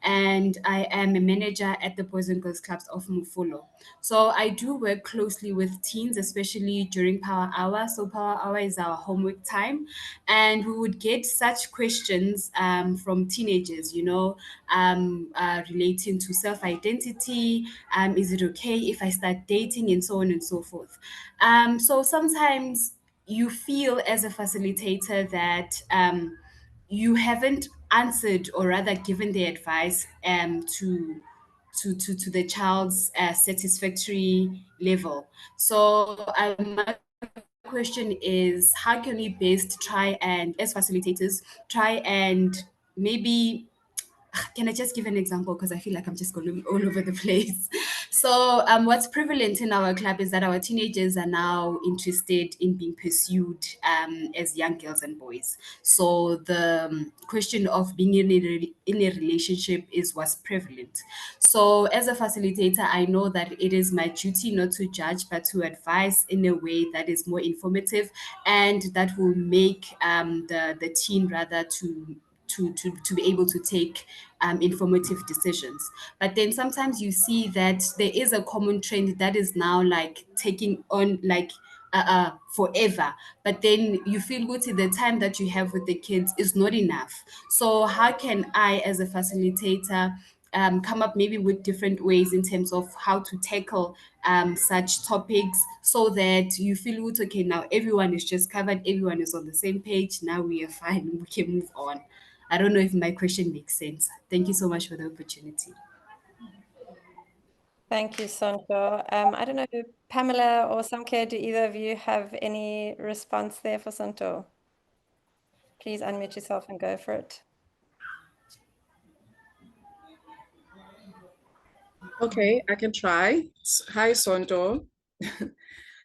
and I am a manager at the Boys and Girls Clubs of Mufulo. So I do work closely with teens, especially during Power Hour. So Power Hour is our homework time, and we would get such questions from teenagers, relating to self-identity. Is it okay if I start dating, and so on and so forth. So sometimes you feel as a facilitator that you haven't answered, or rather given the advice to the child's satisfactory level. So my question is, how can we best try and, as facilitators, try and maybe, can I just give an example? Because I feel like I'm just going all over the place. So, what's prevalent in our club is that our teenagers are now interested in being pursued as young girls and boys. So, the question of being in a relationship is what's prevalent. So, as a facilitator, I know that it is my duty not to judge, but to advise in a way that is more informative and that will make the teen rather to be able to take informative decisions. But then sometimes you see that there is a common trend that is now like taking on like forever. But then you feel good, the time that you have with the kids is not enough. So how can I, as a facilitator, come up maybe with different ways in terms of how to tackle such topics, so that you feel good, okay, now everyone is just covered, everyone is on the same page, now we are fine, we can move on. I don't know if my question makes sense. Thank you so much for the opportunity. Thank you, Santo. I don't know, Pamela or Samke, do either of you have any response there for Santo? Please unmute yourself and go for it. Okay, I can try. Hi, Sonto.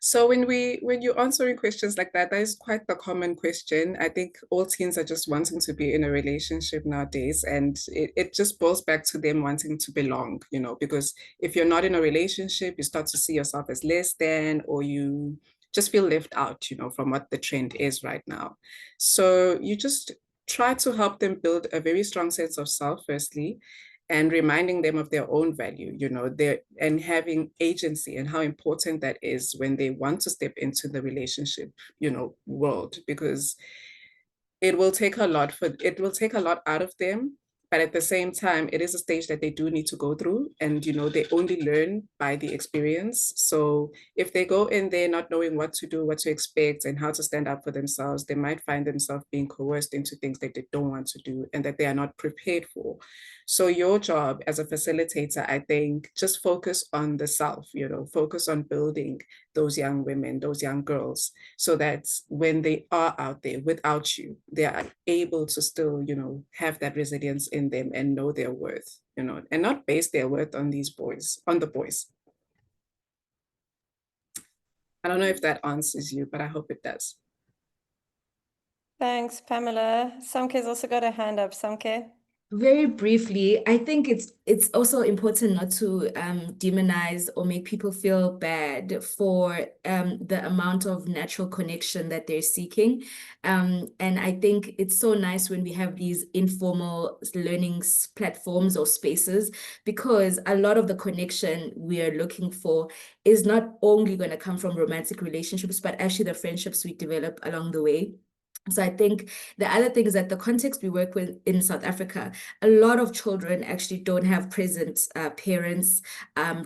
So when you're answering questions like that is quite the common question. I think all teens are just wanting to be in a relationship nowadays, and it just boils back to them wanting to belong, because if you're not in a relationship, you start to see yourself as less than, or you just feel left out, from what the trend is right now. So you just try to help them build a very strong sense of self, firstly, and reminding them of their own value, and having agency, and how important that is when they want to step into the relationship, world, because it will take a lot out of them. But at the same time, it is a stage that they do need to go through, and they only learn by the experience. So if they go in there not knowing what to do, what to expect, and how to stand up for themselves, they might find themselves being coerced into things that they don't want to do and that they are not prepared for. So your job as a facilitator, I think, just focus on the self, focus on building those young women, those young girls, so that when they are out there without you, they are able to still, have that resilience in them and know their worth, and not base their worth on these boys, on the boys. I don't know if that answers you, but I hope it does. Thanks, Pamela. Samke's also got a hand up. Samke. Very briefly, I think it's also important not to demonize or make people feel bad for the amount of natural connection that they're seeking. And I think it's so nice when we have these informal learning platforms or spaces, because a lot of the connection we are looking for is not only going to come from romantic relationships, but actually the friendships we develop along the way. So I think the other thing is that the context we work with in South Africa, a lot of children actually don't have present parents,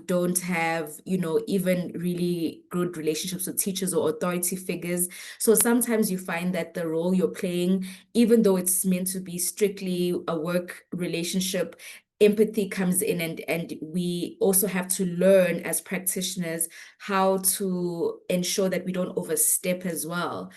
don't have, even really good relationships with teachers or authority figures. So sometimes you find that the role you're playing, even though it's meant to be strictly a work relationship, empathy comes in, and we also have to learn as practitioners how to ensure that we don't overstep as well,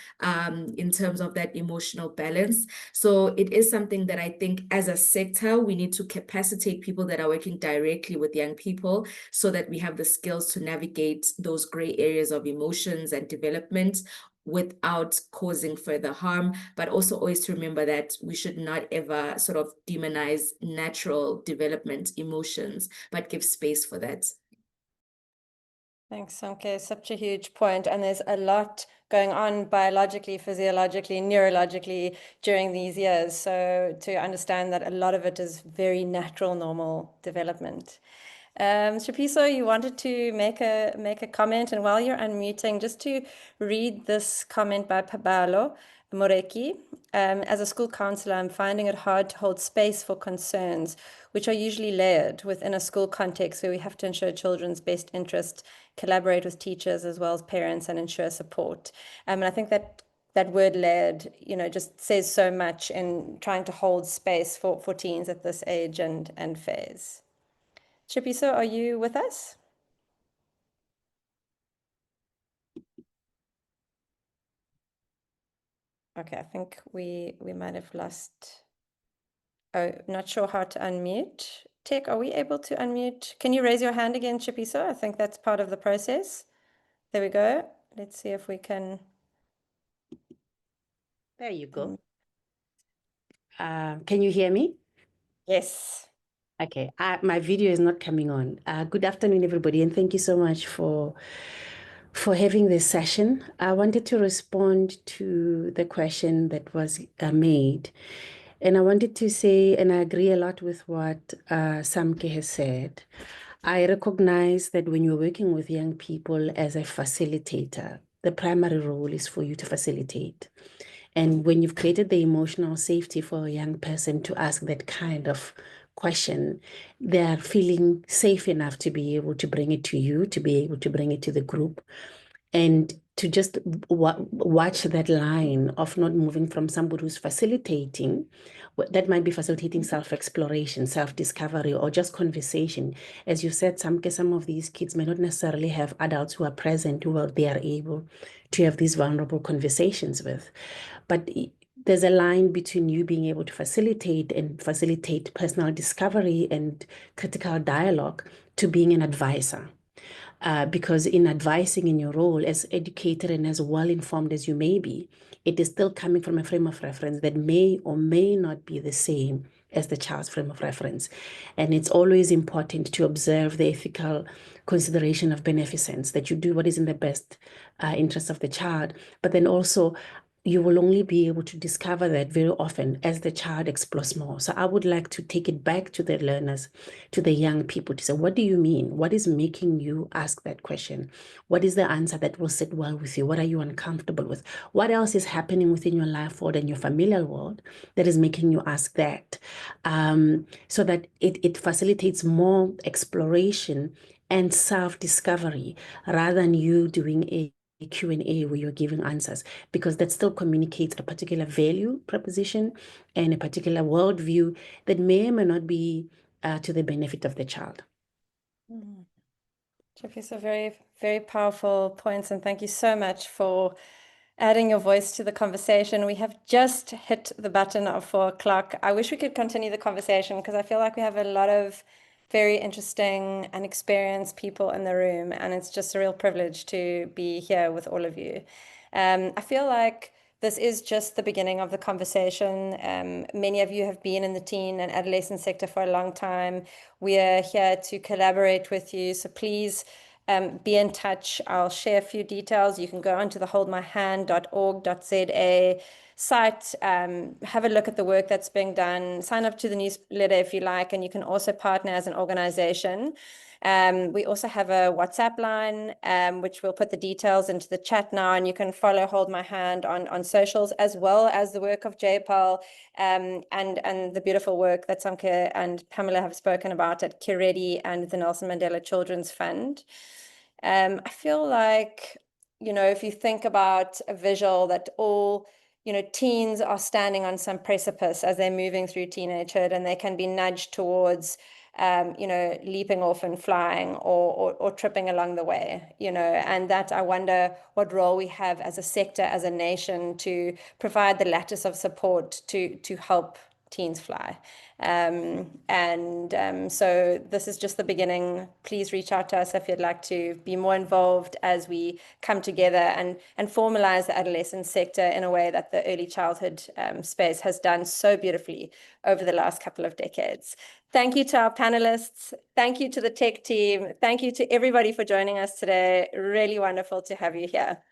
in terms of that emotional balance. So it is something that I think as a sector, we need to capacitate people that are working directly with young people so that we have the skills to navigate those gray areas of emotions and development without causing further harm, but also always to remember that we should not ever sort of demonize natural development emotions, but give space for that. Thanks, Samke. Such a huge point. And there's a lot going on biologically, physiologically, neurologically during these years. So to understand that a lot of it is very natural, normal development. Shapiso, you wanted to make a comment, and while you're unmuting, just to read this comment by Pabalo Moreki. As a school counselor, I'm finding it hard to hold space for concerns, which are usually layered within a school context where we have to ensure children's best interest, collaborate with teachers as well as parents, and ensure support. And I think that word layered, just says so much in trying to hold space for teens at this age and phase. Shapiso, are you with us? Okay, I think we might have lost. Oh, not sure how to unmute. Tech, are we able to unmute? Can you raise your hand again, Shapiso? I think that's part of the process. There we go. Let's see if we can. There you go. Can you hear me? Yes. Okay, my video is not coming on. Good afternoon, everybody, and thank you so much for having this session. I wanted to respond to the question that was made, and I wanted to say, and I agree a lot with what Samke has said. I recognize that when you're working with young people as a facilitator, the primary role is for you to facilitate. And when you've created the emotional safety for a young person to ask that kind of question, they are feeling safe enough to be able to bring it to you, to be able to bring it to the group, and to just watch that line of not moving from somebody who's facilitating. That might be facilitating self-exploration, self-discovery, or just conversation. As you said, some of these kids may not necessarily have adults who are present, they are able to have these vulnerable conversations with. But there's a line between you being able to facilitate personal discovery and critical dialogue to being an advisor. Because in advising in your role as educated and as well-informed as you may be, it is still coming from a frame of reference that may or may not be the same as the child's frame of reference. And it's always important to observe the ethical consideration of beneficence, that you do what is in the best interest of the child, but then also you will only be able to discover that very often as the child explores more. So I would like to take it back to the learners, to the young people, to say, what do you mean? What is making you ask that question? What is the answer that will sit well with you? What are you uncomfortable with? What else is happening within your life world and your familiar world that is making you ask that? So that it facilitates more exploration and self-discovery rather than you doing a Q&A where you're giving answers, because that still communicates a particular value proposition and a particular worldview that may or may not be to the benefit of the child. Jeffrey, so very, very powerful points, and thank you so much for adding your voice to the conversation. We have just hit the button of 4 o'clock. I wish we could continue the conversation because I feel like we have a lot of very interesting and experienced people in the room, and it's just a real privilege to be here with all of you. I feel like this is just the beginning of the conversation. Many of you have been in the teen and adolescent sector for a long time. We are here to collaborate with you, so please be in touch. I'll share a few details. You can go onto the holdmyhand.org.za site, have a look at the work that's being done, sign up to the newsletter if you like, and you can also partner as an organization. We also have a WhatsApp line, which we'll put the details into the chat now, and you can follow Hold My Hand on socials, as well as the work of JPAL and the beautiful work that Samke and Pamela have spoken about at Kiredi and the Nelson Mandela Children's Fund. I feel like, if you think about a visual that all teens are standing on some precipice as they're moving through teenagehood, and they can be nudged towards leaping off and flying or tripping along the way, and that I wonder what role we have as a sector, as a nation, to provide the lattice of support to help teens fly. So this is just the beginning. Please reach out to us if you'd like to be more involved as we come together and formalize the adolescent sector in a way that the early childhood space has done so beautifully over the last couple of decades. Thank you to our panelists. Thank you to the tech team. Thank you to everybody for joining us today. Really wonderful to have you here.